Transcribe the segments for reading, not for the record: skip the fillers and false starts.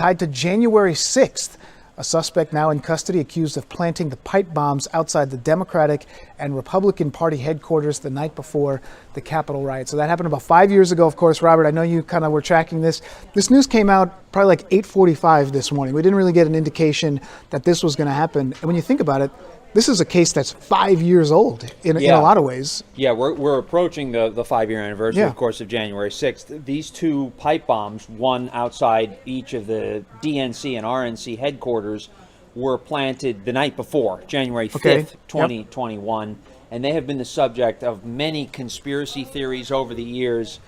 tied to January 6th. A suspect now in custody accused of planting the pipe bombs outside the Democratic and Republican Party headquarters the night before the Capitol riot. So that happened about 5 years ago, of course. Robert, I know you kind of were tracking this. This news came out probably like 8:45 this morning. We didn't really get an indication that this was going to happen. And when you think about it, this is a case that's 5 years old in a lot of ways. Yeah, we're approaching the 5-year anniversary, of course, of January 6th. These two pipe bombs, one outside each of the DNC and RNC headquarters, were planted the night before, January 5th, 2021. And they have been the subject of many conspiracy theories over the years.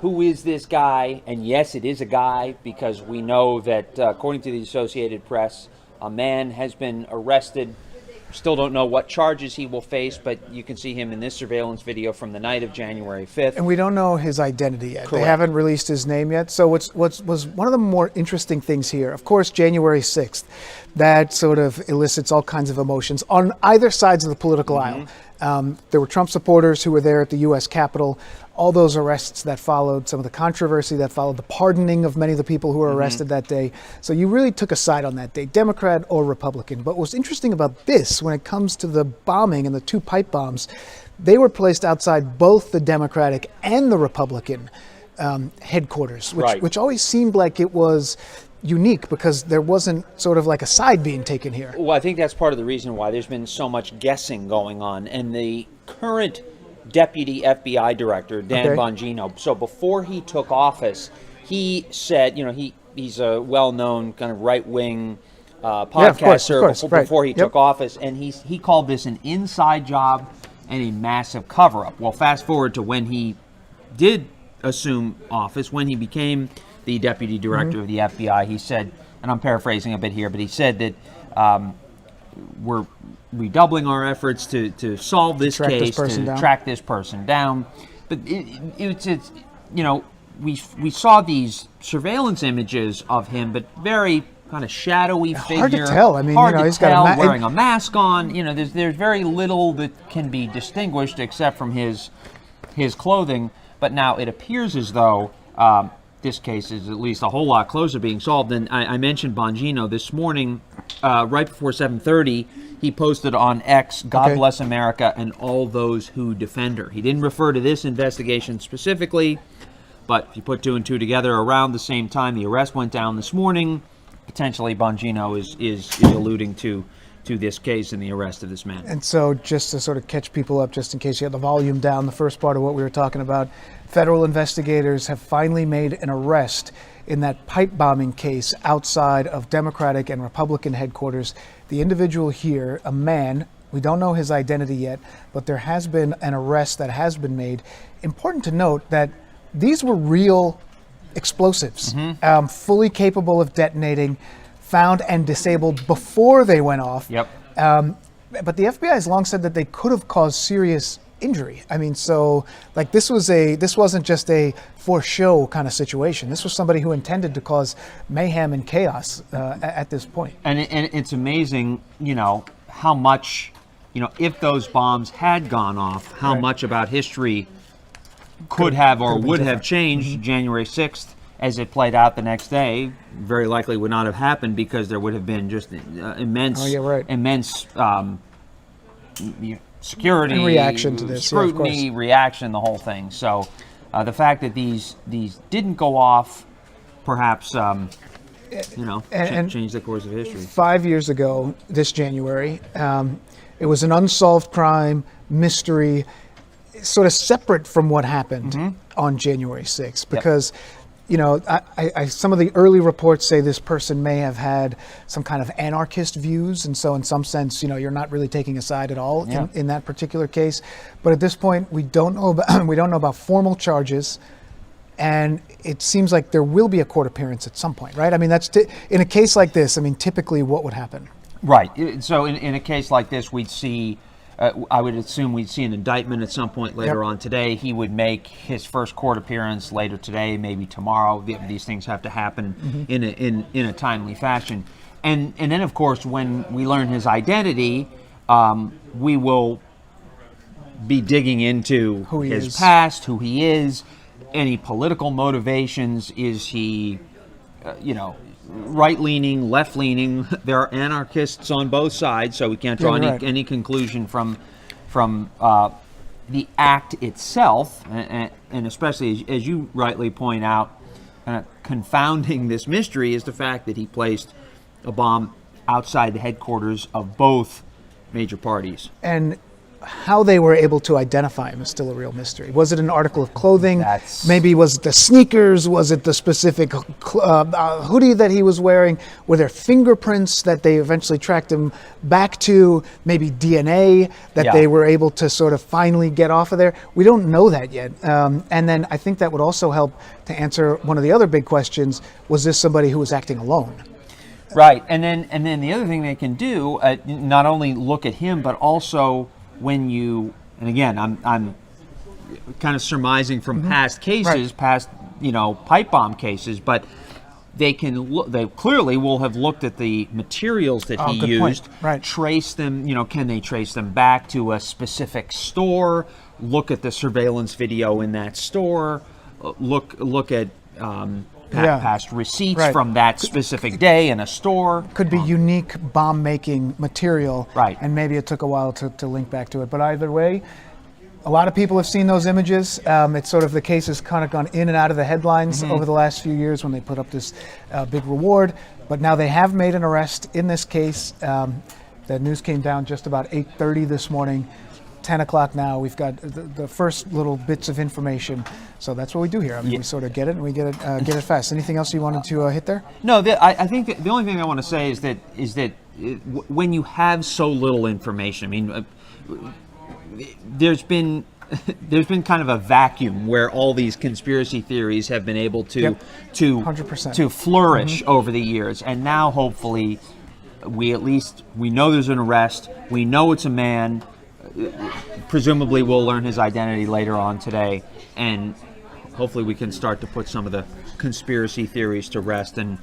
Who is this guy? And yes, it is a guy, because we know that, according to the Associated Press, a man has been arrested. Still don't know what charges he will face, but you can see him in this surveillance video from the night of January 5th. And we don't know his identity yet. Correct. They haven't released his name yet. So what was one of the more interesting things here, of course, January 6th, that sort of elicits all kinds of emotions on either sides of the political aisle. There were Trump supporters who were there at the U.S. Capitol. All those arrests that followed, some of the controversy that followed, the pardoning of many of the people who were arrested that day. So you really took a side on that day, Democrat or Republican. But what's interesting about this, when it comes to the bombing and the two pipe bombs, they were placed outside both the Democratic and the Republican headquarters, which always seemed like it was unique because there wasn't sort of like a side being taken here. Well, I think that's part of the reason why there's been so much guessing going on. And the current Deputy FBI Director, Dan Bongino, so before he took office, he said, he's a well-known kind of right-wing podcaster before he took office, and he called this an inside job and a massive cover-up. Well, fast forward to when he did assume office, when he became the Deputy Director of the FBI, he said, and I'm paraphrasing a bit here, but he said that we're redoubling our efforts to solve this case, to track this person down. But it's we saw these surveillance images of him, but very kind of shadowy figure. Hard to tell. I mean, he's got wearing a mask on. There's very little that can be distinguished except from his clothing. But now it appears as though this case is at least a whole lot closer to being solved. And I mentioned Bongino this morning, right before 7:30. He posted on X, God bless America and all those who defend her. He didn't refer to this investigation specifically, but if you put two and two together, around the same time the arrest went down this morning, potentially Bongino is alluding to this case and the arrest of this man. And so just to sort of catch people up, just in case you had the volume down, the first part of what we were talking about, federal investigators have finally made an arrest in that pipe bombing case outside of Democratic and Republican headquarters. The individual here, a man, we don't know his identity yet, but there has been an arrest that has been made. Important to note that these were real explosives, fully capable of detonating, found and disabled before they went off. But the FBI has long said that they could have caused serious injury. I mean, so like this wasn't just a for show kind of situation. This was somebody who intended to cause mayhem and chaos at this point. And it's amazing, how much, if those bombs had gone off, how much about history could have or would have changed January 6th as it played out the next day. Very likely would not have happened because there would have been just immense security, and reaction to this, scrutiny, reaction, the whole thing. So the fact that these didn't go off, perhaps changed the course of history. 5 years ago, this January, it was an unsolved crime, mystery, sort of separate from what happened on January 6th, because some of the early reports say this person may have had some kind of anarchist views, and so in some sense, you're not really taking a side at all in that particular case. But at this point, we don't know about formal charges, and it seems like there will be a court appearance at some point, right? I mean, that's in a case like this. I mean, typically, what would happen? Right. So in a case like this, we'd see. I would assume we'd see an indictment at some point later on today. He would make his first court appearance later today, maybe tomorrow. These things have to happen in a timely fashion. And then, of course, when we learn his identity, we will be digging into his past, who he is, any political motivations. Is he right-leaning, left-leaning. There are anarchists on both sides, so we can't draw any conclusion from the act itself, and especially as you rightly point out, confounding this mystery is the fact that he placed a bomb outside the headquarters of both major parties. And how they were able to identify him is still a real mystery. Was it an article of clothing? Maybe was it the sneakers? Was it the specific hoodie that he was wearing? Were there fingerprints that they eventually tracked him back to? Maybe DNA that they were able to sort of finally get off of there? We don't know that yet. And then I think that would also help to answer one of the other big questions. Was this somebody who was acting alone? Right. And then the other thing they can do, not only look at him, but also when you, and again, I'm kind of surmising from past cases, past pipe bomb cases, but they clearly will have looked at the materials that he used, trace them, can they trace them back to a specific store, look at the surveillance video in that store, look at past receipts from that specific day in a store. Could be unique bomb-making material, right? And maybe it took a while to link back to it. But either way, a lot of people have seen those images. It's sort of the case has kind of gone in and out of the headlines over the last few years when they put up this big reward. But now they have made an arrest in this case. The news came down just about 8:30 this morning. 10 o'clock now. We've got the first little bits of information. So that's what we do here. I mean, we sort of get it and we get it fast. Anything else you wanted to hit there? No, I think the only thing I want to say is that when you have so little information, I mean, there's been kind of a vacuum where all these conspiracy theories have been able to 100%. to flourish over the years, and now hopefully we know there's an arrest. We know it's a man. Presumably we'll learn his identity later on today, and hopefully we can start to put some of the conspiracy theories to rest and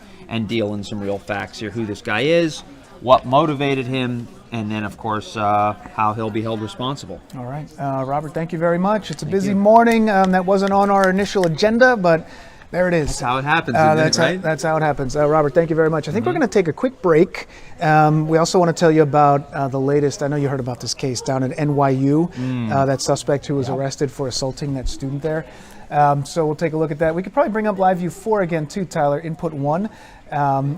deal in some real facts here, who this guy is, what motivated him, and then of course how he'll be held responsible. All right, Robert, thank you very much. It's a busy morning. That wasn't on our initial agenda, but there it is. That's how it happens, right? That's how it happens. Robert, thank you very much. I think we're going to take a quick break. We also want to tell you about the latest. I know you heard about this case down at NYU, that suspect who was arrested for assaulting that student there. So we'll take a look at that. We could probably bring up Live View 4 again too, Tyler, Input 1,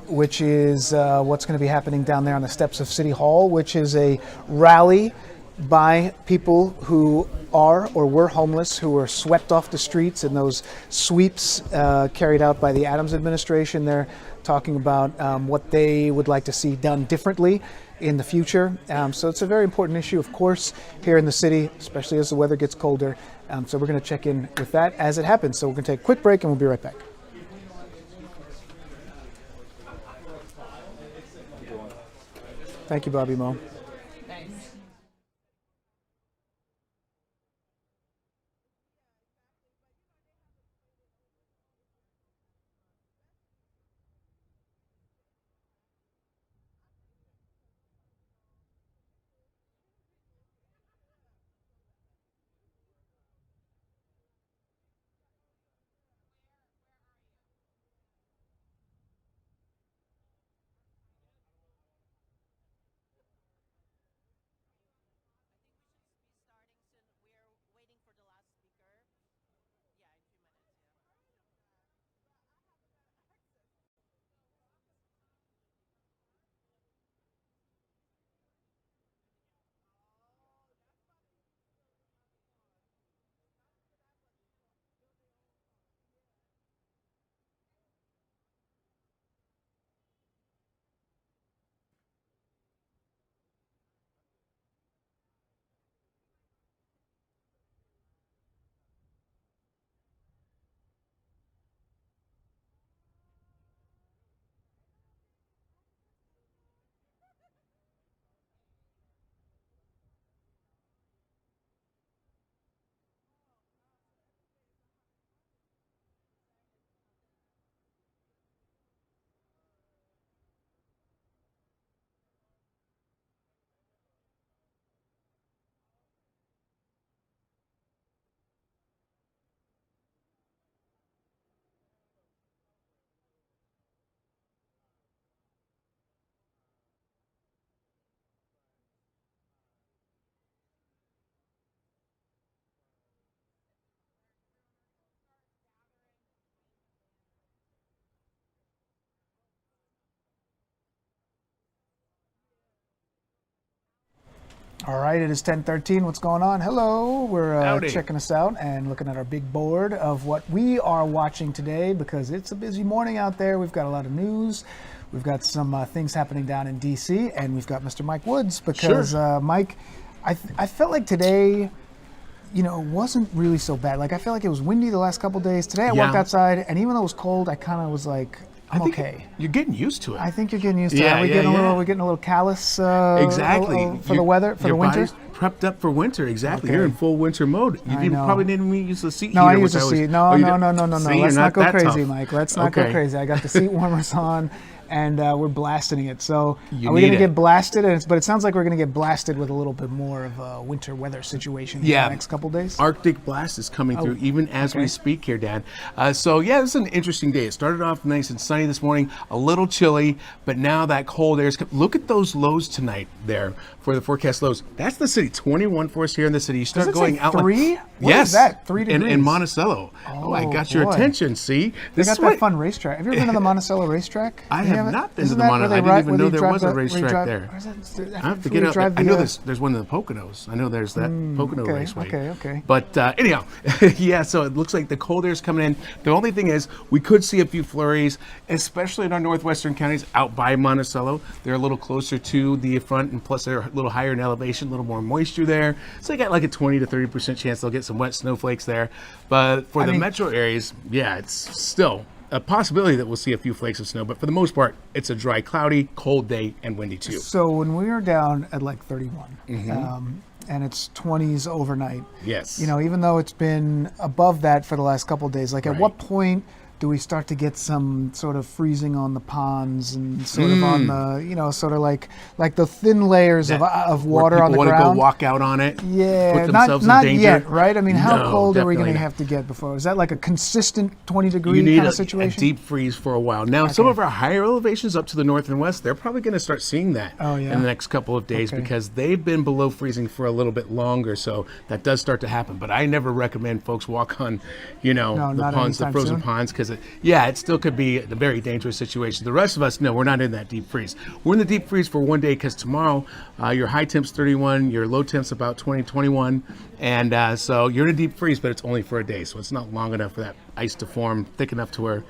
which is what's going to be happening down there on the steps of City Hall, which is a rally by people who are or were homeless, who were swept off the streets in those sweeps carried out by the Adams administration. They're talking about what they would like to see done differently in the future. So it's a very important issue, of course, here in the city, especially as the weather gets colder. So we're going to check in with that as it happens. So we're going to take a quick break and we'll be right back. Thank you, Bobby Mo. All right, it is 10:13. What's going on? Hello. We're Howdy. checking us out and looking at our big board of what we are watching today because it's a busy morning out there. We've got a lot of news. We've got some things happening down in D.C. and we've got Mr. Mike Woods because Mike, I felt like today, wasn't really so bad. Like I felt like it was windy the last couple days. Today I walked outside and even though it was cold, I kind of was like, I'm okay. You're getting used to it. I think you're getting used to it. We're getting a little callous exactly. for the weather, for the winter. Body's prepped up for winter, exactly. Okay. You're in full winter mode. You probably didn't even use the seat heater. No, I use the seat. No. Let's not go crazy, tough. Mike. Let's not go crazy. I got the seat warmers on. And we're blasting it. So are we going to get blasted? But it sounds like we're going to get blasted with a little bit more of a winter weather situation in the next couple days. Arctic blast is coming through even as we speak here, Dan. So it's an interesting day. It started off nice and sunny this morning, a little chilly, but now that cold air is coming. Look at those lows tonight there for the forecast lows. That's the city, 21 for us here in the city. You start Does it going say out. 3? What yes. is that? 3 degrees? In Monticello. Oh, I got your attention, see? They got that fun racetrack. Have you ever been to the Monticello racetrack? I have not been to the Monticello. I didn't even know there was a racetrack there. I have to get out. I know there's one in the Poconos. I know there's that Pocono Raceway. Okay. But anyhow, so it looks like the cold air is coming in. The only thing is we could see a few flurries, especially in our northwestern counties out by Monticello. They're a little closer to the front, and plus they're a little higher in elevation, a little more moisture there. So they got like a 20 to 30% chance they'll get some wet snowflakes there. But for the metro areas, it's still a possibility that we'll see a few flakes of snow, but for the most part, it's a dry, cloudy, cold day and windy too. So when we were down at like 31, and it's 20s overnight. Yes. Even though it's been above that for the last couple of days, like at what point do we start to get some sort of freezing on the ponds and sort of on the, sort of like the thin layers of water on the ground? Want to go walk out on it? Yeah, put themselves not in danger? yet, right? I mean, how cold are we going to not. have to get before? Is that like a consistent 20-degree kind of situation? A deep freeze for a while. Now, some of our higher elevations up to the north and west, they're probably going to start seeing that in the next couple of days because they've been below freezing for a little bit longer. So that does start to happen. But I never recommend folks walk on, the ponds, the frozen ponds, because it still could be a very dangerous situation. The rest of us, no, we're not in that deep freeze. We're in the deep freeze for one day because tomorrow your high temp's 31, your low temp's about 20, 21, and so you're in a deep freeze, but it's only for a day, so it's not long enough for that ice to form thick enough to where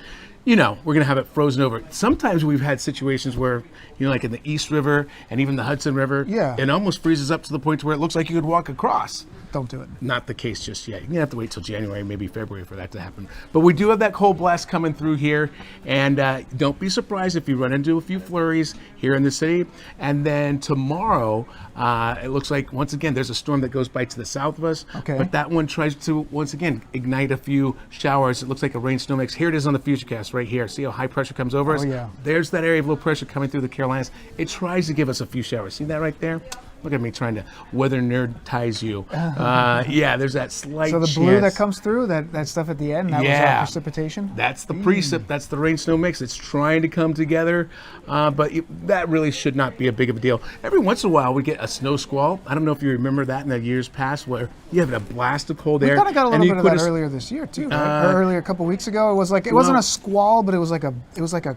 we're going to have it frozen over. Sometimes we've had situations where, like in the East River and even the Hudson River, it almost freezes up to the point where it looks like you could walk across. Don't do it. Not the case just yet. You're going to have to wait till January, maybe February for that to happen. But we do have that cold blast coming through here. And don't be surprised if you run into a few flurries here in the city. And then tomorrow, it looks like, once again, there's a storm that goes by to the south of us. Okay. But that one tries to, once again, ignite a few showers. It looks like a rain-snow mix. Here it is on the Futurecast right here. See how high pressure comes over us? Yeah. There's that area of low pressure coming through the Carolinas. It tries to give us a few showers. See that right there? Look at me trying to weather nerd-tize you. There's that slight So the chance. blue that comes through, that stuff at the end, that was our precipitation? That's the precip. That's the rain-snow mix. It's trying to come together, but that really should not be a big of a deal. Every once in a while, we get a snow squall. I don't know if you remember that in the years past where you have a blast of cold air. We kind of got a little bit of that earlier this year, too, right? Or earlier a couple weeks ago. It was like, it wasn't a squall, but it was like a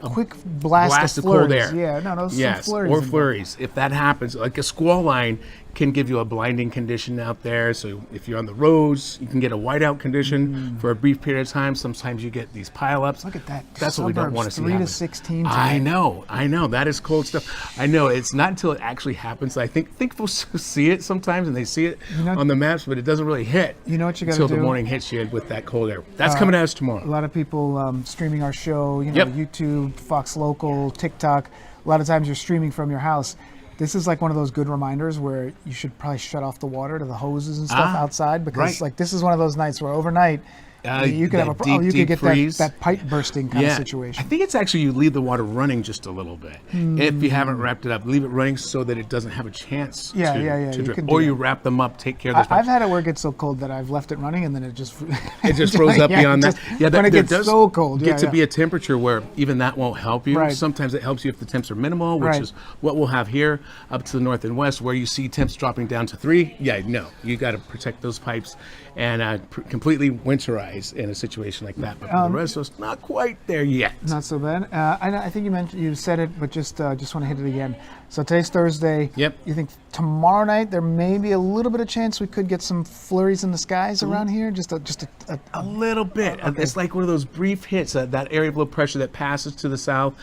quick blast of cold air. Yeah, no, those some flurries. Or flurries. If that happens, like a squall line can give you a blinding condition out there. So if you're on the roads, you can get a whiteout condition for a brief period of time. Sometimes you get these pileups. Look at that. That's what we don't want to see 3 happen. to 16 today. I know. That is cold stuff. I know. It's not until it actually happens. I think folks see it sometimes and they see it on the maps, but it doesn't really hit. You know what you got to do? Until the morning hits you with that cold air. That's coming at us tomorrow. A lot of people streaming our show, YouTube, Fox Local, TikTok. A lot of times you're streaming from your house. This is like one of those good reminders where you should probably shut off the water to the hoses and stuff outside because like this is one of those nights where overnight you could have you could get that pipe bursting kind of situation. I think it's actually you leave the water running just a little bit. If you haven't wrapped it up, leave it running so that it doesn't have a chance to drip. Or you wrap them up, take care of this. I've had it where it gets so cold that I've left it running and then it just froze up beyond that. When it gets so cold. Get to be a temperature where even that won't help you. Right. Sometimes it helps you if the temps are minimal, which is what we'll have here up to the north and west where you see temps dropping down to 3. You got to protect those pipes and completely winterize in a situation like that. But for the rest of us, not quite there yet. Not so bad. I think you said it, but just want to hit it again. So today's Thursday. Yep. You think tomorrow night there may be a little bit of chance we could get some flurries in the skies around here? Just a little bit. Okay. It's like one of those brief hits, that area of low pressure that passes to the south.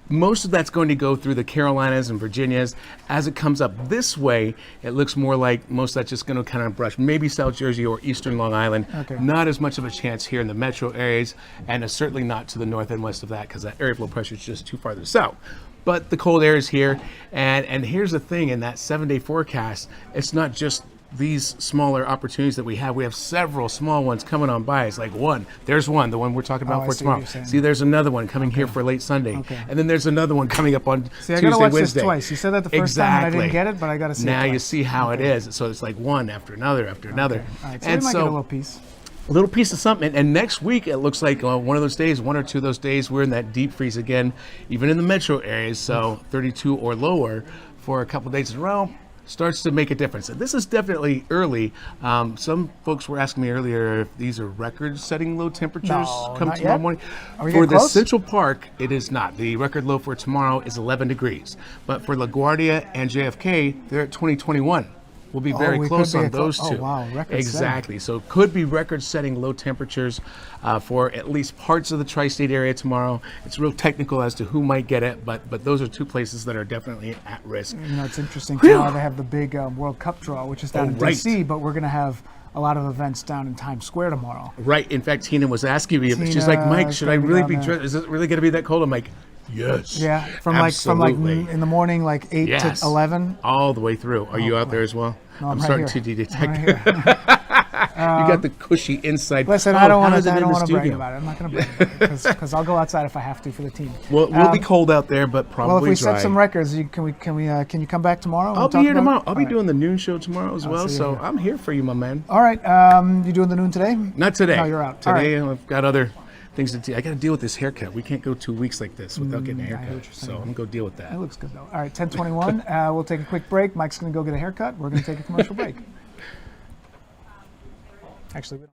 Most of that's going to go through the Carolinas and Virginias. As it comes up this way, it looks more like most of that's just going to kind of brush maybe South Jersey or eastern Long Island. Okay. Not as much of a chance here in the metro areas, and certainly not to the north and west of that, because that area of low pressure is just too far to the south. But the cold air is here, and here's the thing, in that 7-day forecast, it's not just these smaller opportunities that we have. We have several small ones coming on by. It's like there's one, the one we're talking about for tomorrow. See, there's another one coming here for late Sunday. Okay. And then there's another one coming up on See, I Tuesday, gotta watch Wednesday. this twice. You said that the first time and I didn't get it, but I gotta see it now twice. you see how it is. So it's like one after another after another. All right, so And we might get a little piece. a little piece of something. And next week, it looks like one of those days, one or two of those days, we're in that deep freeze again, even in the metro areas. So 32 or lower for a couple days in a row starts to make a difference. And this is definitely early. Some folks were asking me earlier if these are record-setting low temperatures No, come not tomorrow yet. morning. Are we For getting the close? Central Park, it is not. The record low for tomorrow is 11 degrees. But for LaGuardia and JFK, they're at 2021. We'll be very we close could be on those oh, two. wow, record-setting. Exactly. So it could be record-setting low temperatures for at least parts of the tri-state area tomorrow. It's real technical as to who might get it, but those are two places that are definitely at risk. You know, it's interesting. Tomorrow they have the big World Cup draw, which is down in right. D.C., but we're going to have a lot of events down in Times Square tomorrow. Right. In fact, Tina was asking me. She's like, Tina Mike, is should I gonna be really down be there. dressed? Is it really going to be that cold? I'm like, yes. Yeah, from absolutely. in the morning, like 8 Yes. to 11. All the way through. Are you out there as well? No, I'm right starting here. to detect. I'm right here. You got the cushy inside. Listen, Oh, I don't how want is it to. I in don't the want to brag studio? about it. I'm not going to brag about it because I'll go outside if I have to for the team. Well, we'll be cold out there, but probably Well, if we dry. set some records, can you come back tomorrow? and I'll be talk here about it? tomorrow. I'll be All right. doing the noon show tomorrow as well, see you so here. I'm here for you, my man. All right, you doing the noon today? Not today. No, you're out. All Today, I've got other things to do. I got to deal with this haircut. We can't go 2 weeks like this without getting a I hear what haircut. you're So saying. I'm going to go deal with that. That looks good though. All right, 10:21. We'll take a quick break. Mike's going to go get a haircut. We're going to take a commercial break. Actually, we don't.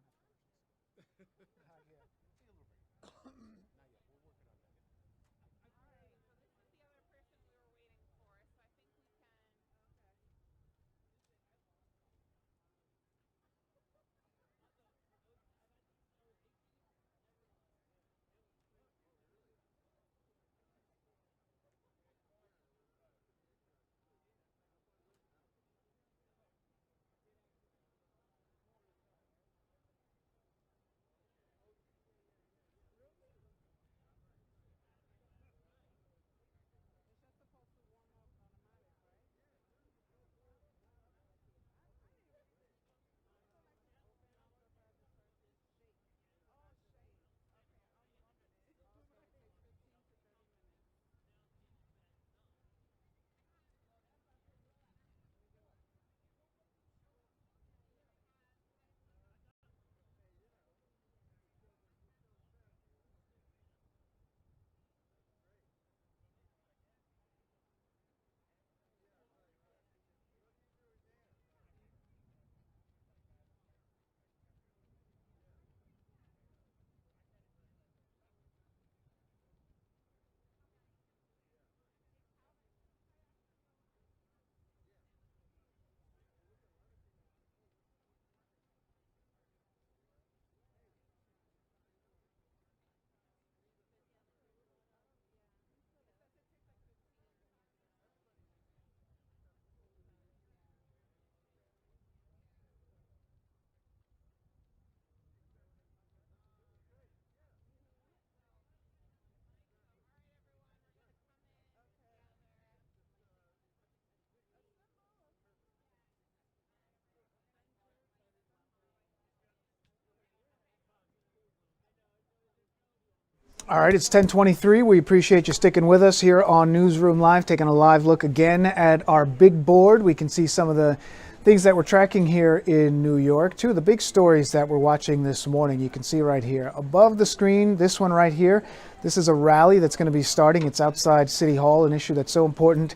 All right, it's 10:23. We appreciate you sticking with us here on Newsroom Live, taking a live look again at our big board. We can see some of the things that we're tracking here in New York. Two of the big stories that we're watching this morning, you can see right here. Above the screen, this one right here, this is a rally that's going to be starting. It's outside City Hall, an issue that's so important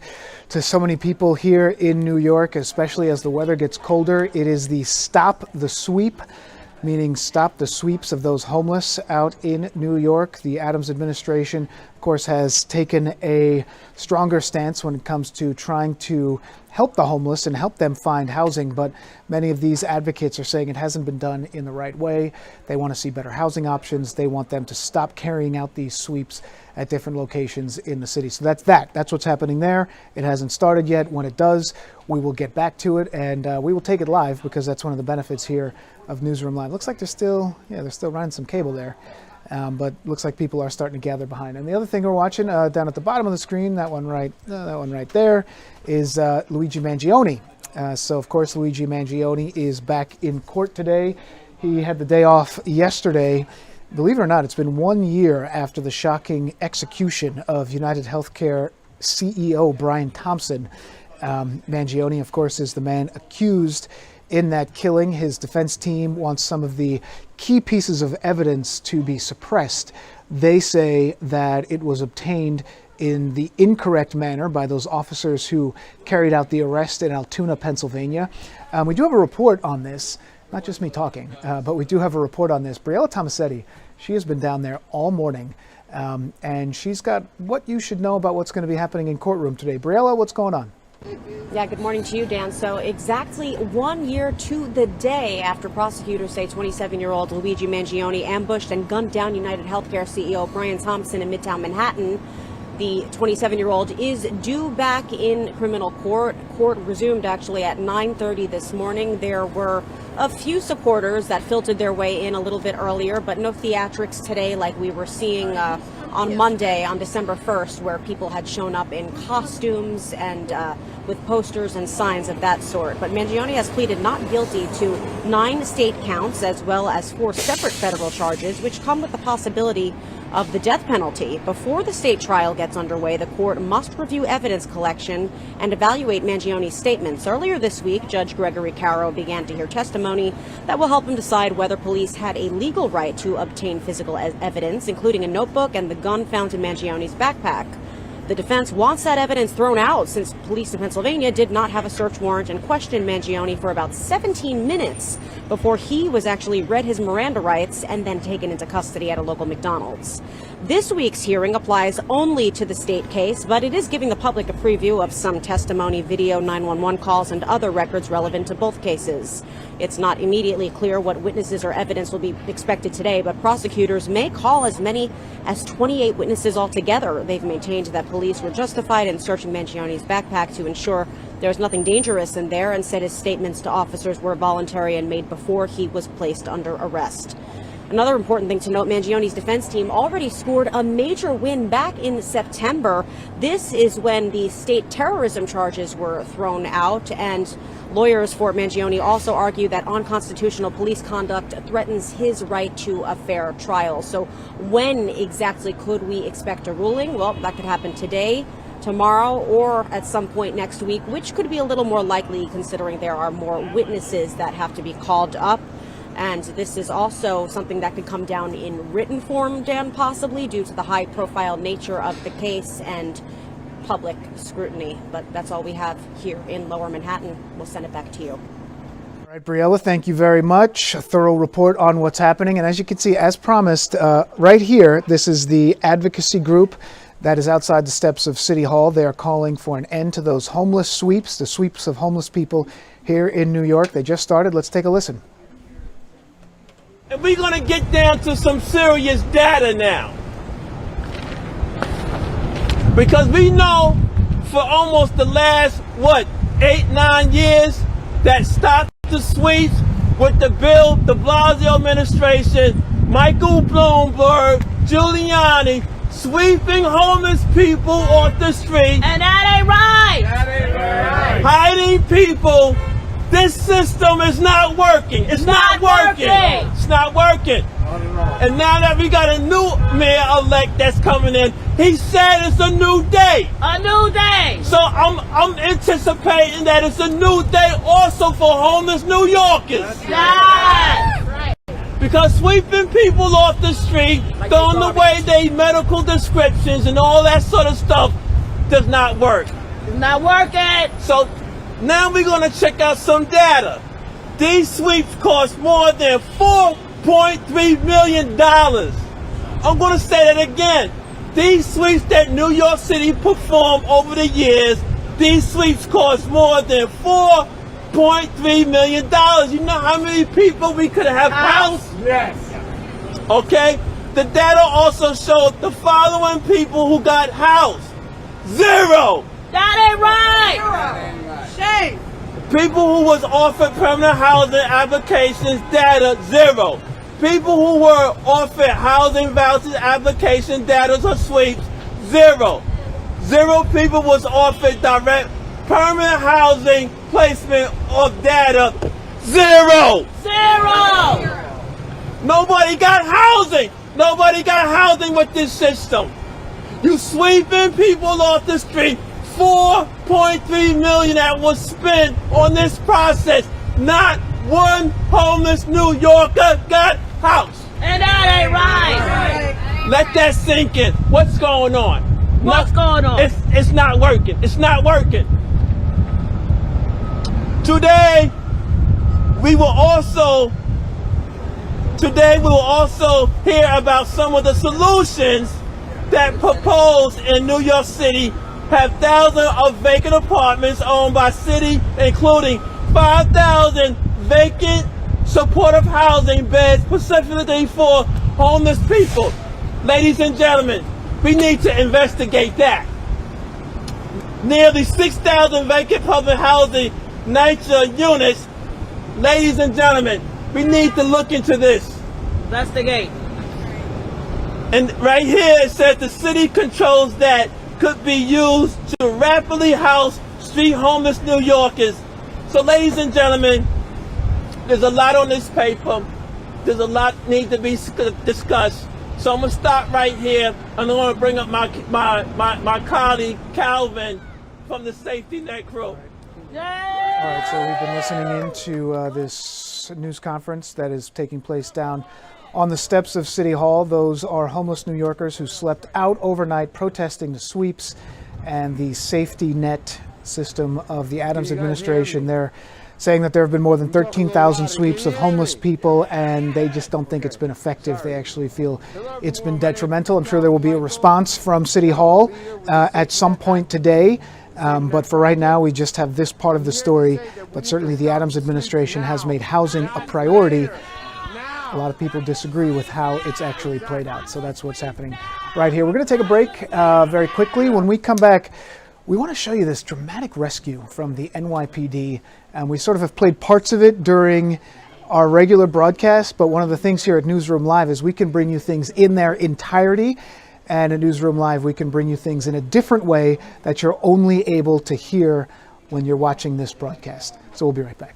to so many people here in New York, especially as the weather gets colder. It is the Stop the Sweep, meaning stop the sweeps of those homeless out in New York. The Adams administration of course, has taken a stronger stance when it comes to trying to help the homeless and help them find housing. But many of these advocates are saying it hasn't been done in the right way. They want to see better housing options. They want them to stop carrying out these sweeps at different locations in the city. So that's what's happening there. It hasn't started yet. When it does, we will get back to it, and we will take it live, because that's one of the benefits here of Newsroom Live. Looks like they're still running some cable there. But looks like people are starting to gather behind. And the other thing we're watching down at the bottom of the screen, that one right there, is Luigi Mangione. So of course, Luigi Mangione is back in court today. He had the day off yesterday. Believe it or not, it's been 1 year after the shocking execution of UnitedHealthcare CEO Brian Thompson. Mangione, of course, is the man accused in that killing. His defense team wants some of the key pieces of evidence to be suppressed. They say that it was obtained in the incorrect manner by those officers who carried out the arrest in Altoona, Pennsylvania. We do have a report on this, not just me talking, but we do have a report on this. Briella Tomasetti, she has been down there all morning, and she's got what you should know about what's going to be happening in courtroom today. Briella, what's going on? Yeah, good morning to you, Dan. So exactly 1 year to the day after prosecutors say 27-year-old Luigi Mangione ambushed and gunned down UnitedHealthcare CEO Brian Thompson in Midtown Manhattan, the 27-year-old is due back in criminal court. Court resumed actually at 9:30 this morning. There were a few supporters that filtered their way in a little bit earlier, but no theatrics today like we were seeing on Monday, on December 1st, where people had shown up in costumes and with posters and signs of that sort. But Mangione has pleaded not guilty to 9 state counts, as well as 4 separate federal charges, which come with the possibility of the death penalty. Before the state trial gets underway, the court must review evidence collection and evaluate Mangione's statements. Earlier this week, Judge Gregory Caro began to hear testimony that will help him decide whether police had a legal right to obtain physical evidence, including a notebook and the gun found in Mangione's backpack. The defense wants that evidence thrown out, since police in Pennsylvania did not have a search warrant and questioned Mangione for about 17 minutes before he was actually read his Miranda rights and then taken into custody at a local McDonald's. This week's hearing applies only to the state case, but it is giving the public a preview of some testimony, video, 911 calls, and other records relevant to both cases. It's not immediately clear what witnesses or evidence will be expected today, but prosecutors may call as many as 28 witnesses altogether. They've maintained that police were justified in searching Mangione's backpack to ensure there's nothing dangerous in there, and said his statements to officers were voluntary and made before he was placed under arrest. Another important thing to note, Mangione's defense team already scored a major win back in September. This is when the state terrorism charges were thrown out, and lawyers for Mangione also argue that unconstitutional police conduct threatens his right to a fair trial. So when exactly could we expect a ruling? Well, that could happen today, tomorrow, or at some point next week, which could be a little more likely considering there are more witnesses that have to be called up. And this is also something that could come down in written form, Dan, possibly, due to the high-profile nature of the case and public scrutiny. But that's all we have here in Lower Manhattan. We'll send it back to you. All right, Briella, thank you very much. A thorough report on what's happening. And as you can see, as promised, right here, this is the advocacy group that is outside the steps of City Hall. They are calling for an end to those homeless sweeps, the sweeps of homeless people here in New York. They just started. Let's take a listen. And we're going to get down to some serious data now. Because we know for almost the last, 8-9 years, that Stop the Sweeps with the Bill de Blasio administration, Michael Bloomberg, Giuliani, sweeping homeless people off the street. And that ain't right! That ain't right! Hiding people. This system is not working. It's not working. It's not working. And now that we got a new mayor-elect that's coming in, he said it's a new day. A new day. So I'm anticipating that it's a new day also for homeless New Yorkers. Yes. Right. Because sweeping people off the street, throwing away their medical descriptions and all that sort of stuff does not work. It's not working. So now we're going to check out some data. These sweeps cost more than $4.3 million. I'm going to say that again. These sweeps that New York City performed over the years, these sweeps cost more than $4.3 million. You know how many people we could have housed? Yes. Okay? The data also showed the following people who got housed. 0. That ain't right. Shame. People who was offered permanent housing applications, data, 0. People who were offered housing vouchers application data or sweeps, 0. 0 people was offered direct permanent housing placement of data, 0. 0. Nobody got housing. Nobody got housing with this system. You sweeping people off the street. $4.3 million that was spent on this process. Not one homeless New Yorker got housed. And that ain't right. Let that sink in. What's going on? What's going on? It's not working. It's not working. Today we will also hear about some of the solutions that proposed in New York City have thousands of vacant apartments owned by city, including 5,000 vacant supportive housing beds specifically for homeless people. Ladies and gentlemen, we need to investigate that. Nearly 6,000 vacant public housing nature units. Ladies and gentlemen, we need to look into this. Investigate. And right here it says the city controls that could be used to rapidly house street homeless New Yorkers. So ladies and gentlemen, there's a lot on this paper. There's a lot need to be discussed. So I'm gonna stop right here and I'm gonna bring up my colleague Calvin from the Safety Net Group. All right, so we've been listening into this news conference that is taking place down on the steps of City Hall. Those are homeless New Yorkers who slept out overnight protesting the sweeps and the safety net system of the Adams administration. They're saying that there have been more than 13,000 sweeps of homeless people, and they just don't think it's been effective. They actually feel it's been detrimental. I'm sure there will be a response from City Hall at some point today. But for right now, we just have this part of the story. But certainly the Adams administration has made housing a priority. A lot of people disagree with how it's actually played out. So that's what's happening right here. We're going to take a break very quickly. When we come back, we want to show you this dramatic rescue from the NYPD. And we sort of have played parts of it during our regular broadcast. But one of the things here at Newsroom Live is we can bring you things in their entirety. And at Newsroom Live, we can bring you things in a different way that you're only able to hear when you're watching this broadcast. So we'll be right back.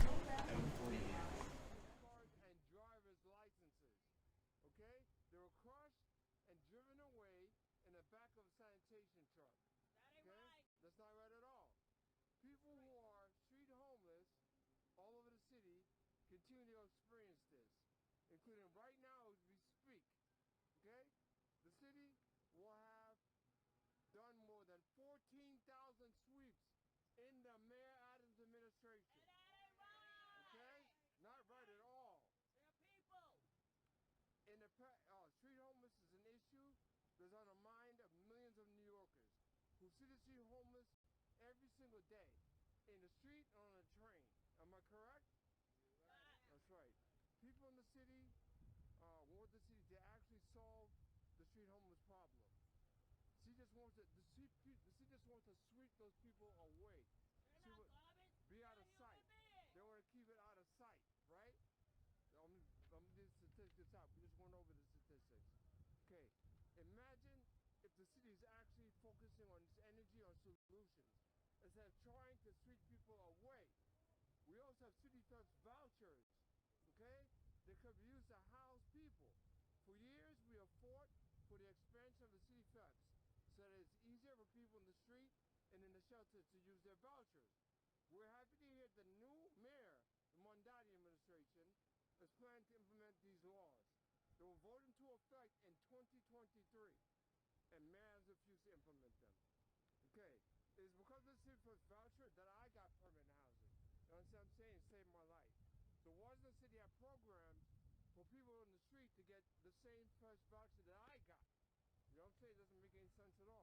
I'm saying doesn't make any sense at all.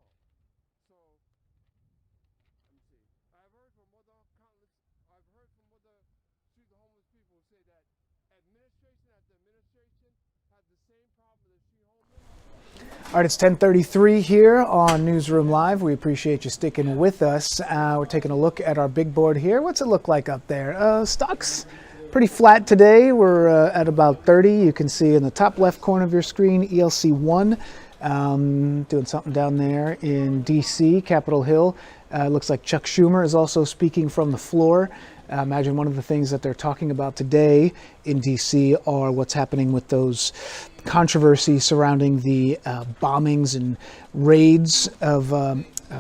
So, let me see. I've heard from other street homeless people who say that administration after administration had the same problem as street homeless. All right, it's 10:33 here on Newsroom Live. We appreciate you sticking with us. We're taking a look at our big board here. What's it look like up there? Stocks pretty flat today. We're at about 30. You can see in the top left corner of your screen, ELC1 doing something down there in D.C., Capitol Hill. Looks like Chuck Schumer is also speaking from the floor. Imagine one of the things that they're talking about today in D.C. are what's happening with those controversies surrounding the bombings and raids of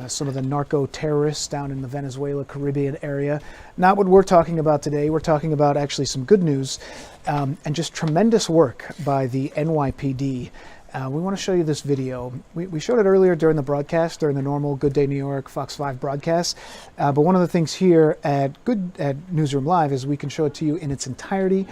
some of the narco terrorists down in the Venezuela, Caribbean area. Not what we're talking about today. We're talking about actually some good news and just tremendous work by the NYPD. We want to show you this video. We showed it earlier during the broadcast, during the normal Good Day New York Fox 5 broadcast. But one of the things here at Newsroom Live is we can show it to you in its entirety,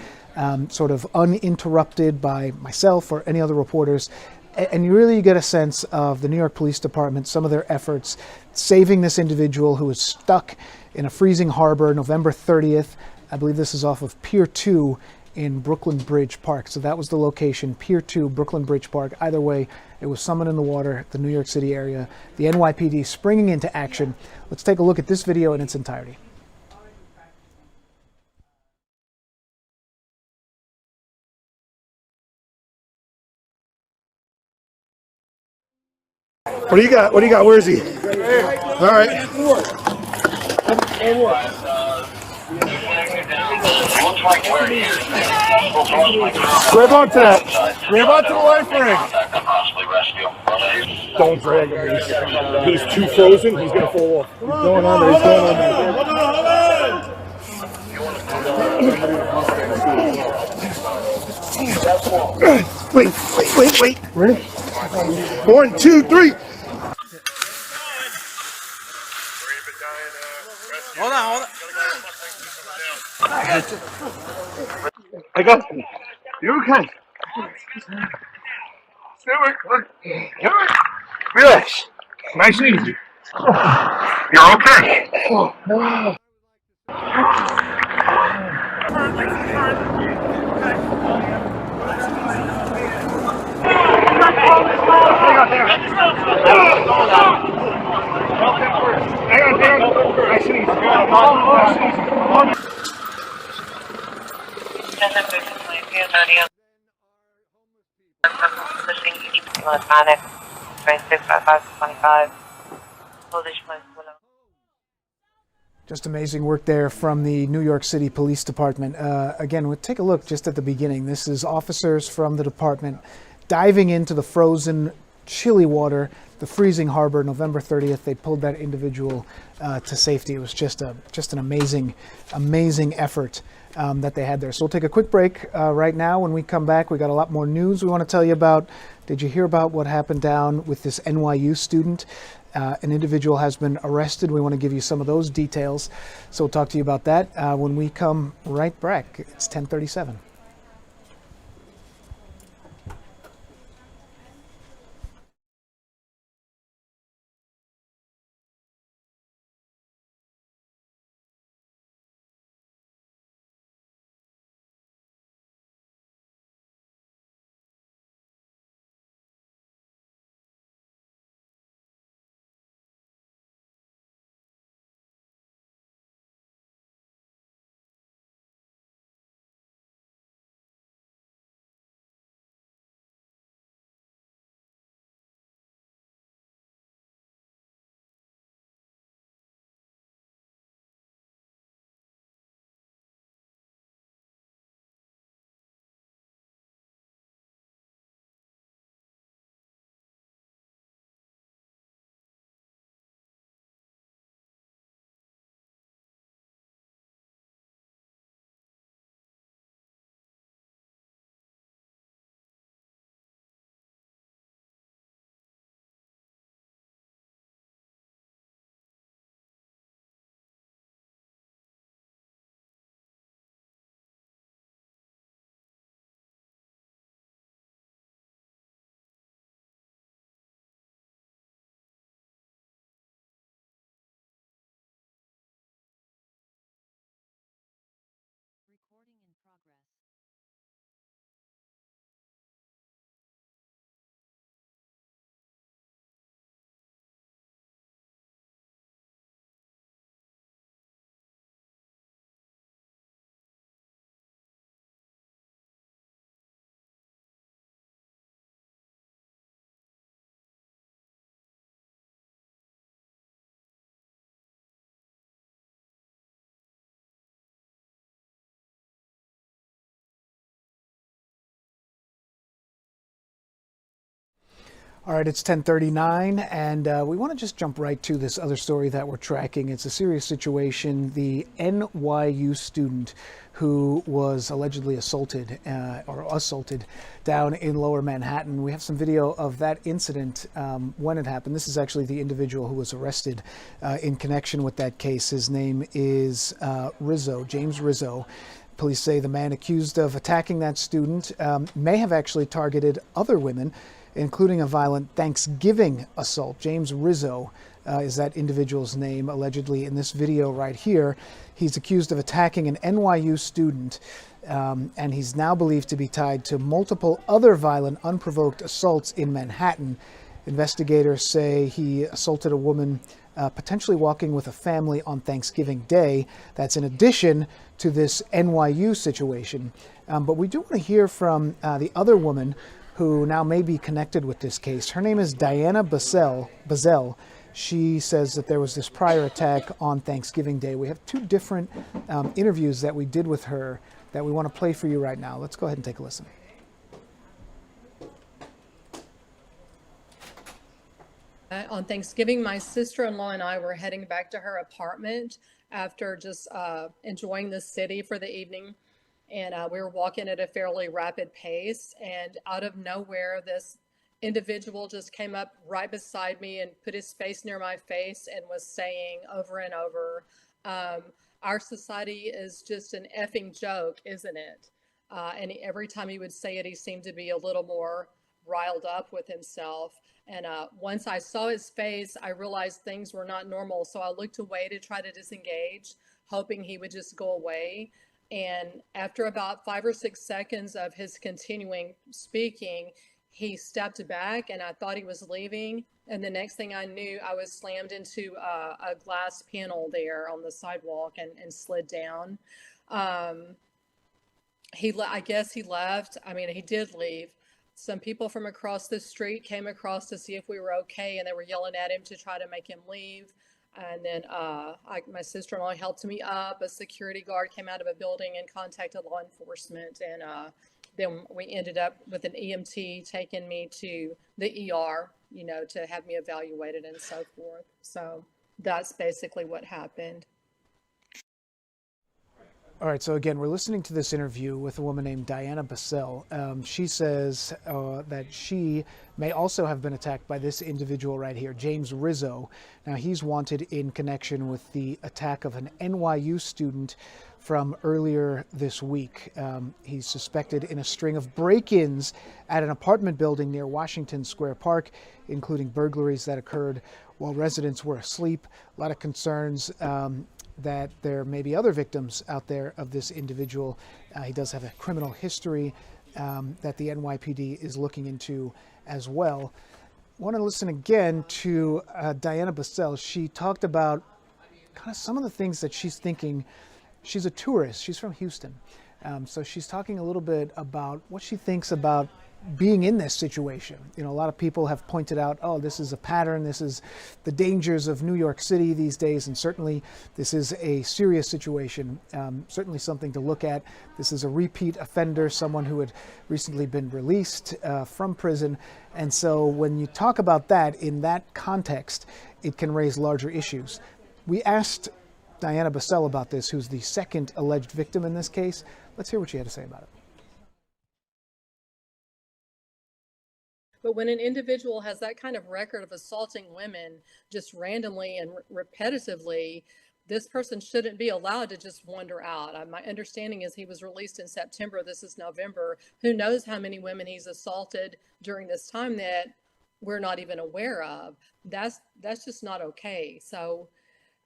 sort of uninterrupted by myself or any other reporters. And you really get a sense of the New York Police Department, some of their efforts saving this individual who was stuck in a freezing harbor November 30th. I believe this is off of Pier 2 in Brooklyn Bridge Park. So that was the location, Pier 2, Brooklyn Bridge Park. Either way, it was someone in the water, the New York City area, the NYPD springing into action. Let's take a look at this video in its entirety. What do you got? What do you got? Where is he? All right. Grab onto that. Grab onto the life ring. Don't drag him. He's too frozen. He's going to fall off. He's going under. He's going under. Wait. Ready? 1, 2, 3. Hold on. I got you. You're okay. Relax. Nice and easy. You're okay. Hang on. Nice and easy. Electronic 265525. Just amazing work there from the New York City Police Department. Again, we'll take a look just at the beginning. This is officers from the department diving into the frozen, chilly water, the freezing harbor, November 30th. They pulled that individual to safety. It was just an amazing effort that they had there. So we'll take a quick break right now. When we come back, we got a lot more news we want to tell you about. Did you hear about what happened down with this NYU student? An individual has been arrested. We want to give you some of those details. So we'll talk to you about that when we come right back. It's 10:37. All right, it's 10:39, and we want to just jump right to this other story that we're tracking. It's a serious situation. The NYU student who was allegedly assaulted down in Lower Manhattan. We have some video of that incident when it happened. This is actually the individual who was arrested in connection with that case. His name is Rizzo, James Rizzo. Police say the man accused of attacking that student may have actually targeted other women, including a violent Thanksgiving assault. James Rizzo is that individual's name, allegedly in this video right here. He's accused of attacking an NYU student, and he's now believed to be tied to multiple other violent, unprovoked assaults in Manhattan. Investigators say he assaulted a woman potentially walking with a family on Thanksgiving Day. That's in addition to this NYU situation. But we do want to hear from the other woman who now may be connected with this case. Her name is Diana Bazell. She says that there was this prior attack on Thanksgiving Day. We have two different interviews that we did with her that we want to play for you right now. Let's go ahead and take a listen. On Thanksgiving, my sister-in-law and I were heading back to her apartment after just enjoying the city for the evening. And we were walking at a fairly rapid pace, and out of nowhere, this individual just came up right beside me and put his face near my face and was saying over and over, our society is just an effing joke, isn't it? And every time he would say it, he seemed to be a little more riled up with himself. And once I saw his face, I realized things were not normal. So I looked away to try to disengage, hoping he would just go away. And after about 5 or 6 seconds of his continuing speaking, he stepped back and I thought he was leaving. And the next thing I knew, I was slammed into a glass panel there on the sidewalk and slid down. I guess he left. I mean, he did leave. Some people from across the street came across to see if we were okay, and they were yelling at him to try to make him leave. And then my sister-in-law helped me up. A security guard came out of a building and contacted law enforcement. And then we ended up with an EMT taking me to the ER, to have me evaluated and so forth. So that's basically what happened. All right, so again, we're listening to this interview with a woman named Diana Bazell. She says that she may also have been attacked by this individual right here, James Rizzo. Now, he's wanted in connection with the attack of an NYU student from earlier this week. He's suspected in a string of break-ins at an apartment building near Washington Square Park, including burglaries that occurred while residents were asleep. A lot of concerns that there may be other victims out there of this individual. He does have a criminal history that the NYPD is looking into as well. I want to listen again to Diana Bazell. She talked about kind of some of the things that she's thinking. She's a tourist. She's from Houston. So she's talking a little bit about what she thinks about being in this situation. A lot of people have pointed out, oh, this is a pattern. This is the dangers of New York City these days. And certainly this is a serious situation, certainly something to look at. This is a repeat offender, someone who had recently been released from prison. And so when you talk about that in that context, it can raise larger issues. We asked Diana Bazell about this, who's the second alleged victim in this case. Let's hear what she had to say about it. But when an individual has that kind of record of assaulting women just randomly and repetitively, this person shouldn't be allowed to just wander out. My understanding is he was released in September. This is November. Who knows how many women he's assaulted during this time that we're not even aware of. That's just not okay. So,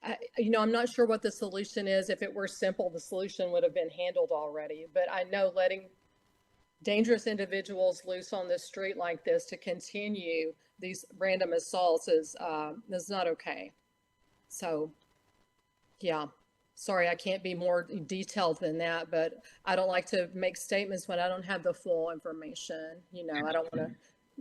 I'm not sure what the solution is. If it were simple, the solution would have been handled already. But I know letting dangerous individuals loose on the street like this to continue these random assaults is not okay. So, yeah, sorry, I can't be more detailed than that, but I don't like to make statements when I don't have the full information. I don't want to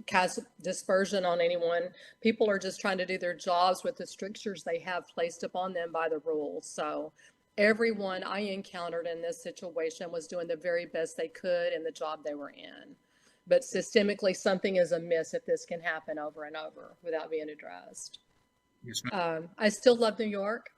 cast dispersion on anyone. People are just trying to do their jobs with the strictures they have placed upon them by the rules. So everyone I encountered in this situation was doing the very best they could in the job they were in. but systemically something is amiss if this can happen over and over without being addressed. Yes, ma'am. I still love New York.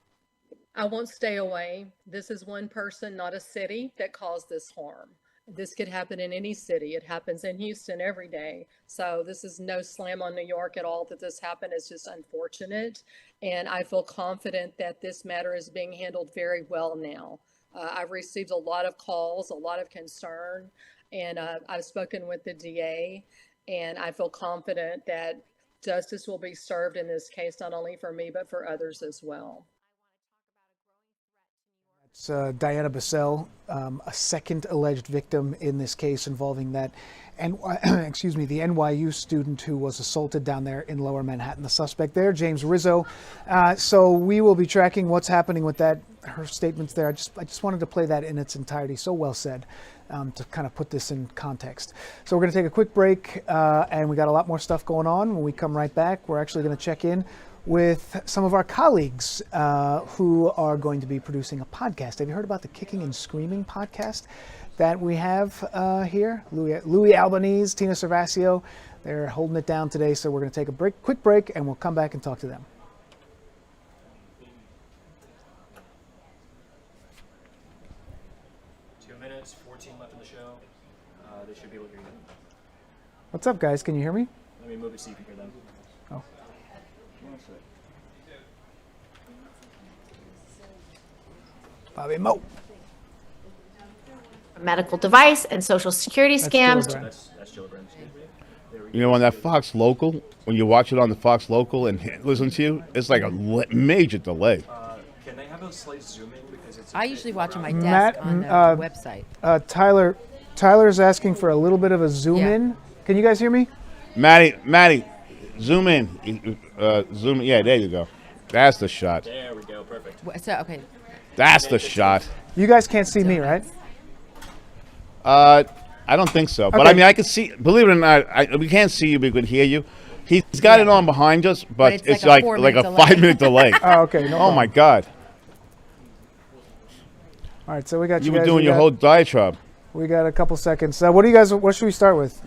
I won't stay away. This is one person, not a city, that caused this harm. This could happen in any city. It happens in Houston every day. So this is no slam on New York at all that this happened. It's just unfortunate. And I feel confident that this matter is being handled very well now. I've received a lot of calls, a lot of concern, and I've spoken with the DA, and I feel confident that justice will be served in this case, not only for me, but for others as well. It's Diana Bissell, a second alleged victim in this case involving that, the NYU student who was assaulted down there in Lower Manhattan. The suspect there, James Rizzo. So we will be tracking what's happening with that. Her statements there. I just wanted to play that in its entirety. So well said, to kind of put this in context. So we're going to take a quick break, and we got a lot more stuff going on. When we come right back, we're actually going to check in with some of our colleagues who are going to be producing a podcast. Have you heard about the Kicking and Screaming podcast that we have here? Louis Albanese, Tina Servasio, they're holding it down today. So we're going to take a quick break, and we'll come back and talk to them. Minutes, 14 left in the show. They should be able to hear you. What's up, guys? Can you hear me? Let me move it so you can hear them. Oh. Bobby Mo. Medical device and social security scams. That's Jill Brand. You know, on that Fox Local, when you watch it on the Fox Local and listen to you, it's like a major delay. Can they have a slight zoom in? Because it's I usually watch on my desk on the website. Tyler's asking for a little bit of a zoom in. Can you guys hear me? Maddie, zoom in. Zoom in. Yeah, there you go. That's the shot. There we go. Perfect. So, okay. That's the shot. You guys can't see me, right? I don't think so. But Okay. I mean, I can see. Believe it or not, we can't see you, but we can hear you. He's got it on behind us, but it's like a 5-minute delay. Oh, okay. No oh my God. All right, so we got You guys. were doing your whole diatribe. We got a couple seconds. What do you guys? What should we start with?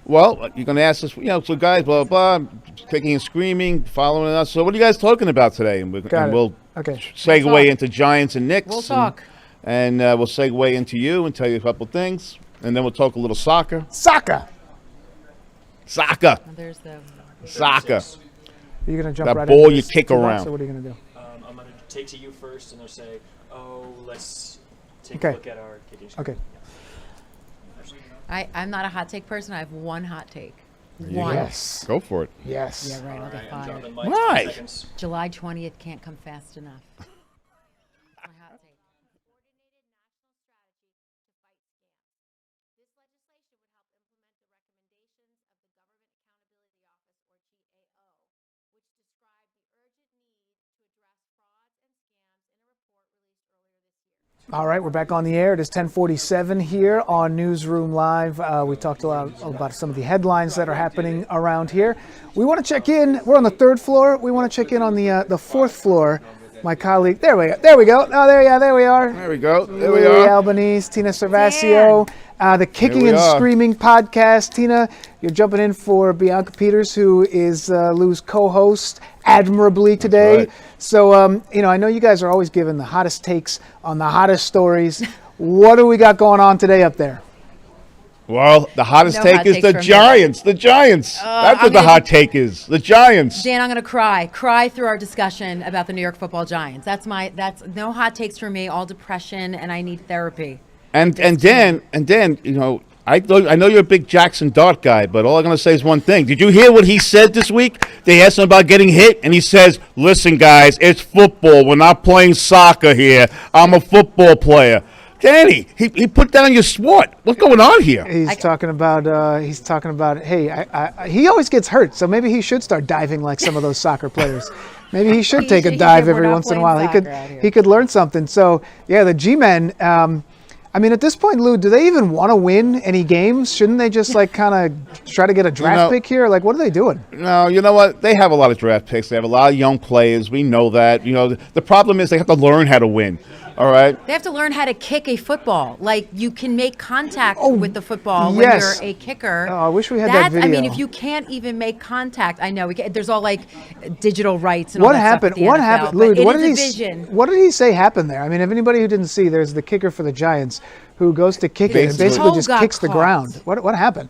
Well, you're going to ask us, so guys, blah, blah, blah, kicking and screaming, following us. So what are you guys talking about today? And we'll segue into Giants and Knicks. We'll talk. And we'll segue into you and tell you a couple things. And then we'll talk a little soccer. Soccer! Oh, there's the... Soccer. Are you going to jump that right ball into you this kick toolbox, around. or what are you going to do? I'm going to take to you first, and they'll say, let's take Okay. a look at our kicking. Okay. I'm not a hot take person. I have one hot take. One. Yes. Go for it. Yes. Yeah, right. I'll get fired. Why? July 20th can't come fast enough. All right, we're back on the air. It is 10:47 here on Newsroom Live. We talked a lot about some of the headlines that are happening around here. We want to check in. We're on the 3rd floor. We want to check in on the 4th floor. My colleague, there we go. Oh, there we are. There we go. There Louis we are. Albanese, Tina Servasio, the Kicking and Screaming podcast. Tina, you're jumping in for Bianca Peters, who is Lou's co-host admirably today. Right. So, I know you guys are always giving the hottest takes on the hottest stories. What do we got going on today up there? Well, the hottest No take hot is takes the from Giants. The Giants. That's what the hot take is. The Giants. Dan, I'm going to cry through our discussion about the New York Football Giants. That's no hot takes for me. All depression, and I need therapy. And Dan, I know you're a big Jackson Dart guy, but all I'm going to say is one thing. Did you hear what he said this week? They asked him about getting hit, and he says, "Listen, guys, it's football. We're not playing soccer here. I'm a football player." Danny, he put down your sport. What's going on here? He's talking about. Hey, he always gets hurt, so maybe he should start diving like some of those soccer players. Maybe he should take a dive every once in a while. He could learn something. So yeah, the G-men. At this point, Lou, do they even want to win any games? Shouldn't they just kind of try to get a draft pick here? What are they doing? No, you know what? They have a lot of draft picks. They have a lot of young players. We know that. The problem is they have to learn how to win. All right. They have to learn how to kick a football. Like, you can make contact with the football yes. when you're a kicker. Oh, I wish we had that video. I mean, if you can't even make contact, I know there's all like digital rights and all what that happened? stuff. What happened, Louis? What did he say happened there? I mean, if anybody who didn't see, there's the kicker for the Giants who goes to kick it and basically just kicks the ground. What happened?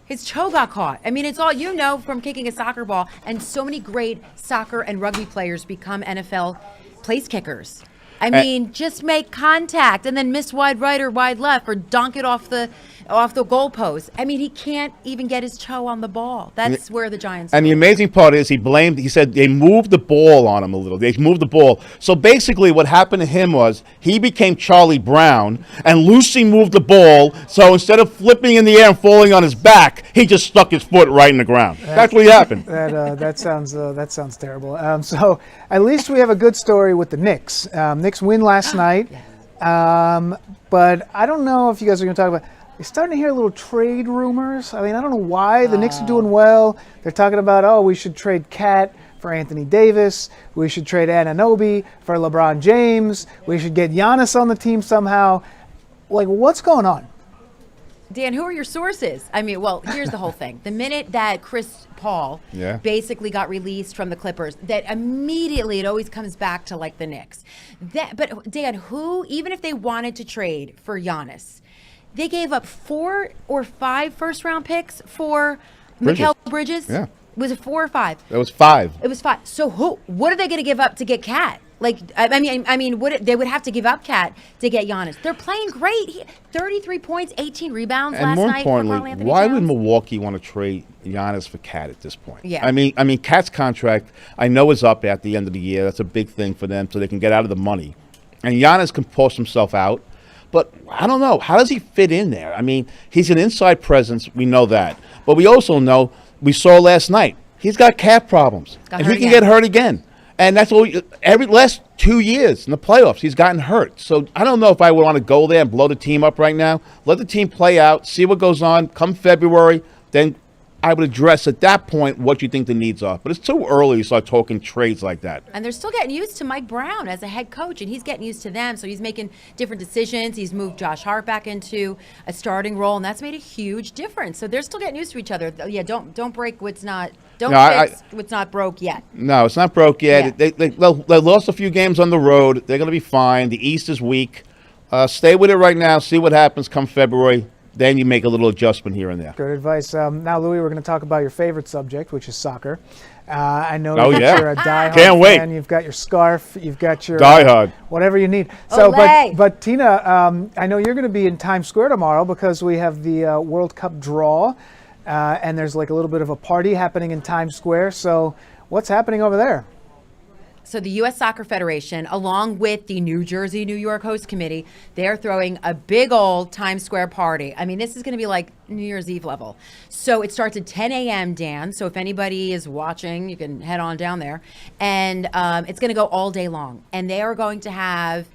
His toe got caught. I mean, it's all you know from kicking a soccer ball, and so many great soccer and rugby players become NFL place kickers. I mean, just make contact and then miss wide right or wide left or dunk it off the goalpost. I mean, he can't even get his toe on the ball. That's where the Giants. And the amazing part is he said they moved the ball on him a little. They moved the ball. So basically what happened to him was he became Charlie Brown and Lucy moved the ball. So instead of flipping in the air and falling on his back, he just stuck his foot right in the ground. That's what happened. That sounds terrible. So at least we have a good story with the Knicks. Knicks win last night. But I don't know if you guys are going to talk about. You're starting to hear little trade rumors. I mean, I don't know why. The Knicks are doing well. They're talking about, we should trade Cat for Anthony Davis. We should trade Anunoby for LeBron James. We should get Giannis on the team somehow. Like, what's going on? Dan, who are your sources? I mean, well, here's the whole thing. The minute that Chris Paul basically got released from the Clippers, that immediately it always comes back to, like, the Knicks. But, Dan, even if they wanted to trade for Giannis, they gave up 4 or 5 first-round picks for Mikal Bridges. Yeah. Was it 4 or 5? That was 5. It was 5. So what are they going to give up to get Cat? Like, I mean, they would have to give up Cat to get Giannis. They're playing great. 33 points, 18 rebounds last night. And more importantly, why would Milwaukee want to trade Giannis for Cat at this point? Yeah. I mean, Cat's contract I know is up at the end of the year. That's a big thing for them, so they can get out of the money. And Giannis can post himself out. But I don't know. How does he fit in there? I mean, he's an inside presence. We know that. But we also know, we saw last night, he's got calf problems. And he can get hurt again. And that's all. Every last 2 years in the playoffs, he's gotten hurt. So I don't know if I would want to go there and blow the team up right now. Let the team play out, see what goes on. Come February, then I would address at that point what you think the needs are. But it's too early to start talking trades like that. And they're still getting used to Mike Brown as a head coach, and he's getting used to them. So he's making different decisions. He's moved Josh Hart back into a starting role, and that's made a huge difference. So they're still getting used to each other. Yeah, don't break what's not. Don't fix what's not broke yet. No, it's not broke yet. Yeah. They lost a few games on the road. They're going to be fine. The East is weak. Stay with it right now. See what happens come February. Then you make a little adjustment here and there. Good advice. Now, Louis, we're going to talk about your favorite subject, which is soccer. I know you're a diehard fan. You've got your scarf. You've got your diehard. Whatever you need. So, but Tina, I know you're going to be in Times Square tomorrow because we have the World Cup draw, and there's like a little bit of a party happening in Times Square. So, what's happening over there? So the U.S. Soccer Federation, along with the New Jersey, New York host committee, they're throwing a big old Times Square party. I mean, this is going to be like New Year's Eve level. So it starts at 10 a.m., Dan. So if anybody is watching, you can head on down there. And it's going to go all day long. And they are going to have,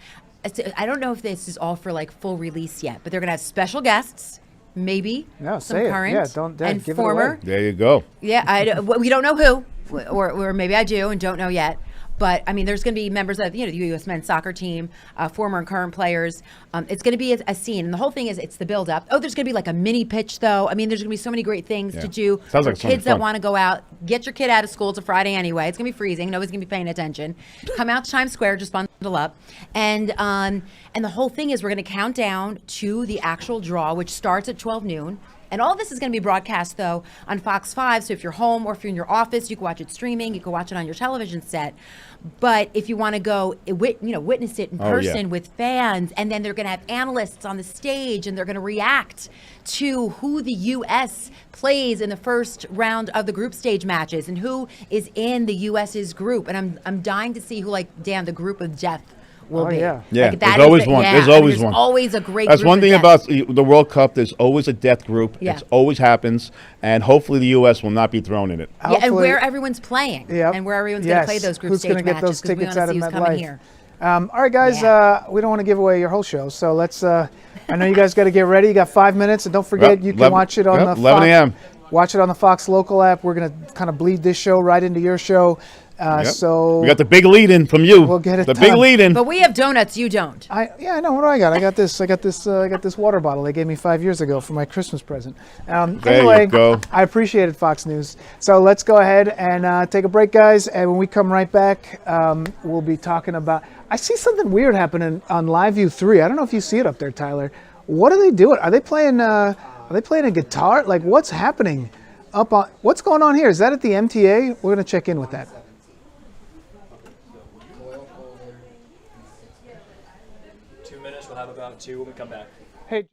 I don't know if this is all for like full release yet, but they're going to have special guests. Maybe some current and give former. It away. There you go. Yeah, we don't know who, or maybe I do and don't know yet. But, I mean, there's going to be members of, the U.S. men's soccer team, former and current players. It's going to be a scene. And the whole thing is it's the build-up. Oh, there's going to be like a mini pitch, though. I mean, there's going to be so many great things to do for kids that want to go out. Get your kid out of school. It's a Friday anyway. It's going to be freezing. Nobody's going to be paying attention. Come out to Times Square. Just bundle up. And the whole thing is we're going to count down to the actual draw, which starts at 12 noon. And all of this is going to be broadcast, though, on Fox 5. So if you're home or if you're in your office, you can watch it streaming. You can watch it on your television set. But if you want to go, witness it in person with fans, and then they're going to have analysts on the stage, and they're going to react to who the U.S. plays in the first round of the group stage matches and who is in the U.S.'s group. And I'm dying to see who, like, Dan, the group of death will be. Yeah, like, there's always one. There's always one. Always a great That's group one thing of about the World Cup. There's always a death group. Yeah. It always happens. And hopefully the U.S. will not be thrown in it. Yeah, and where everyone's playing. Yep. And where everyone's going to play those group Who's stage gonna get matches. those tickets out of who's coming MetLife? here. All right, guys, we don't want to give away your whole show. So let's, I know you guys got to get ready. You got 5 minutes. And don't forget, you can watch it on the 11 a.m. Watch it on the Fox local app. We're going to kind of bleed this show right into your show. Yep. So we got the big lead in from you. We'll get it The done. big lead in. But we have donuts, you don't. I know. What do I got? I got this water bottle they gave me 5 years ago for my Christmas present. There Anyway, you go. I appreciate it, Fox News. So let's go ahead and take a break, guys. And when we come right back, we'll be talking about. I see something weird happening on Live View 3. I don't know if you see it up there, Tyler. What are they doing? Are they playing? Are they playing a guitar? Like, what's happening? What's going on here? Is that at the MTA? We're gonna check in with that. 2 minutes. We'll have about 2 when we come back. Hey.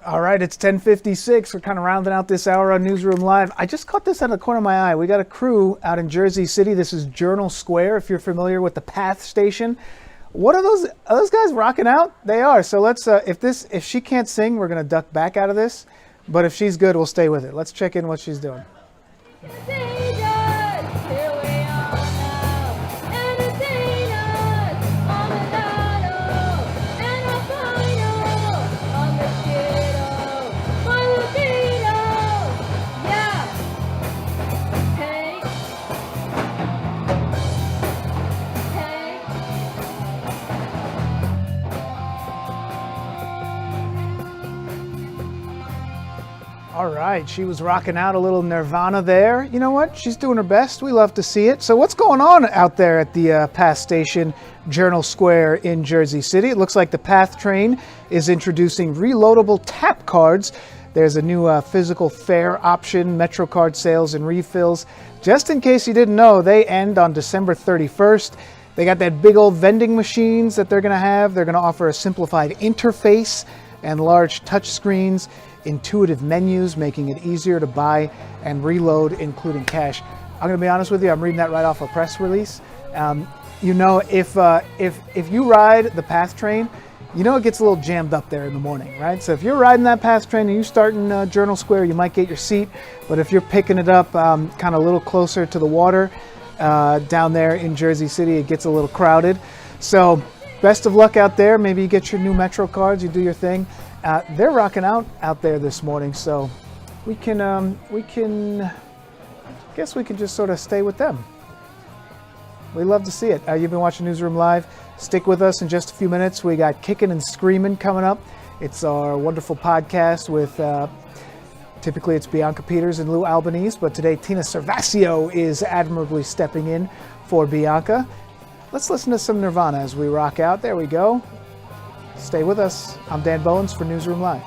All right, it's 10:56. We're kind of rounding out this hour on Newsroom Live. I just caught this out of the corner of my eye. We got a crew out in Jersey City. This is Journal Square, if you're familiar with the PATH station. What are those guys rocking out? They are. So let's if she can't sing, we're gonna duck back out of this. But if she's good, we'll stay with it. Let's check in what she's doing. All right, she was rocking out a little Nirvana there. You know what? She's doing her best. We love to see it. So what's going on out there at the PATH station, Journal Square in Jersey City? It looks like the PATH train is introducing reloadable tap cards. There's a new physical fare option, MetroCard sales and refills. Just in case you didn't know, they end on December 31st. They got that big old vending machines that they're going to have. They're going to offer a simplified interface and large touch screens, intuitive menus, making it easier to buy and reload, including cash. I'm going to be honest with you, I'm reading that right off a press release. You know, if you ride the PATH train, you know it gets a little jammed up there in the morning, right? So if you're riding that PATH train and you start in Journal Square, you might get your seat. But if you're picking it up kind of a little closer to the water down there in Jersey City, it gets a little crowded. So best of luck out there. Maybe you get your new Metro cards, you do your thing. They're rocking out there this morning, so we can guess we can just sort of stay with them. We love to see it. You've been watching Newsroom Live. Stick with us in just a few minutes. We got Kickin' and Screamin' coming up. It's our wonderful podcast with typically it's Bianca Peters and Lou Albanese, but today Tina Servasio is admirably stepping in for Bianca. Let's listen to some Nirvana as we rock out. There we go. Stay with us. I'm Dan Bowens for Newsroom Live.